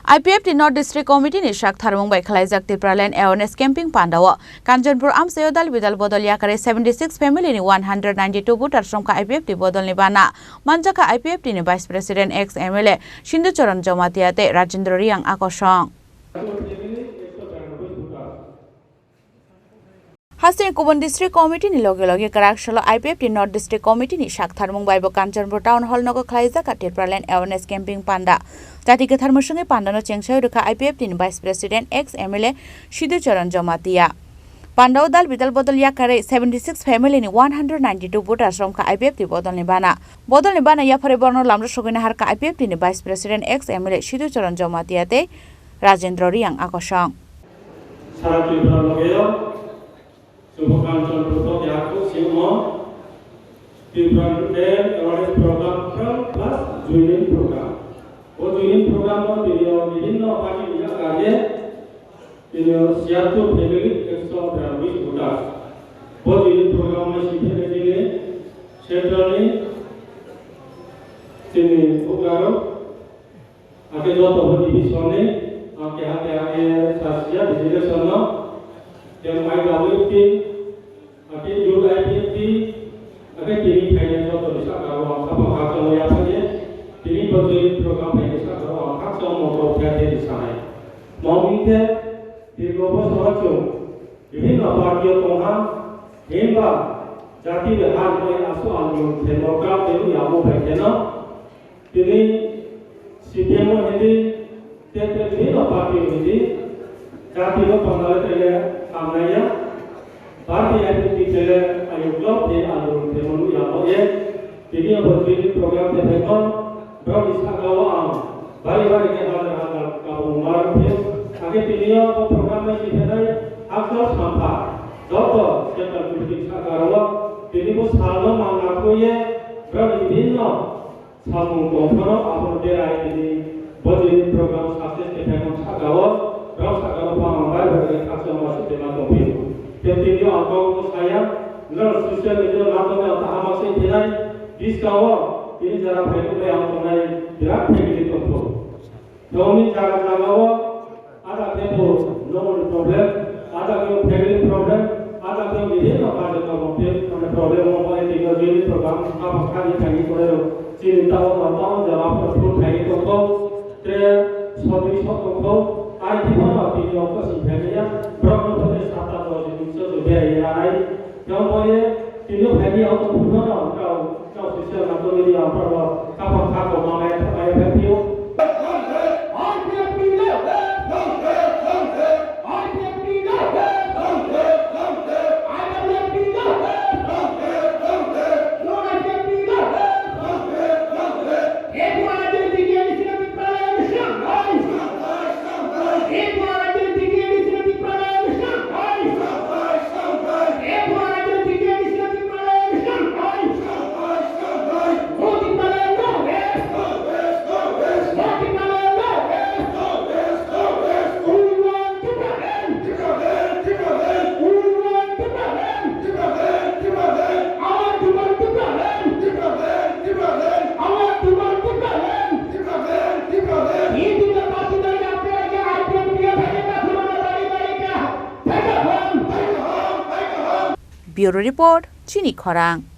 IPFT North District Committee ni Saktharmung by Khlaijak Tipraland awareness camping Pandao Kanchanpur Amchaio Dalbidal Bodol Yakarwi 76 family ni 192 voters Romkha IPFT Bodolni Bana Manjakha IPFT ni Vice President ex MLA Sindu Charan Jamatia te Rajendra Reang Akosong Hasil Kubon District Committee ni loge Kraksalo IPFT North District Committee ni Saktharmung by Kanchanpur Town Hall nogo Khlaijak Tipraland awareness camping Panda Jati Saktharmung Pandao Chengshai Rukha IPFT ni Vice President ex MLA Sindu Charan Jamatia Pandao Dalbidal Bodol Yakarwi 76 family ni 192 voters Romkha IPFT Bodolni Bana ya phare borno lamro sogina harka IPFT ni Vice President ex MLA Sindu Charan Jamatia te Rajendra Reang Akosong Kanchanpur Tipraland awareness program plus joining program. Joining program বিভিন্ন party aগে siatu family 120 voters. Joining program শিখে দিলে centrally Chini Ugaro আগে যত ডিভিশনে আগে সাসিয়া division yang IPFT, ada juga IPFT, ada Chini financial bisa kalau apa kalau yang saja, Chini berdiri program bisa kalau Akosong mau berada di sana. Mau kita di global sosial, ini apa dia Tuhan, hingga jati berhad yang asal yang program itu yang mau berkena, Chini sistem ini, tetap ini apa dia ini, jati itu Pandao itu Amchaio Parti IPFT chele ayuklop de alur temonu yamo ye ini opportunity program de bekon bro isa gawa bari ke hal kaum mar phe age tiniyo program me sikhai akor sampa doto central politik sagarwa tini ko salno mangna ko ye bro bibhinno samung kono apor de ai tini bodi program success de bekon sagawa bro sagawa pambai bagi Akosong masuk tema topik Ketika aku saya, lalu sosial media lakukan tahap masih tidak diskawal ini cara berikut yang mengenai berat family control. Kami cara jangkau ada tempo nomor problem, ada family problem, ada kemudian apa ada problem apa yang tinggal di program apa kali kami boleh cinta orang jawab perlu kali control, solusi control, IT mana video apa sih family problem yang boleh tinjau hari atau bukan kau sosial atau media apa kau mamai IPFT Bureau Report, Chini Khorang.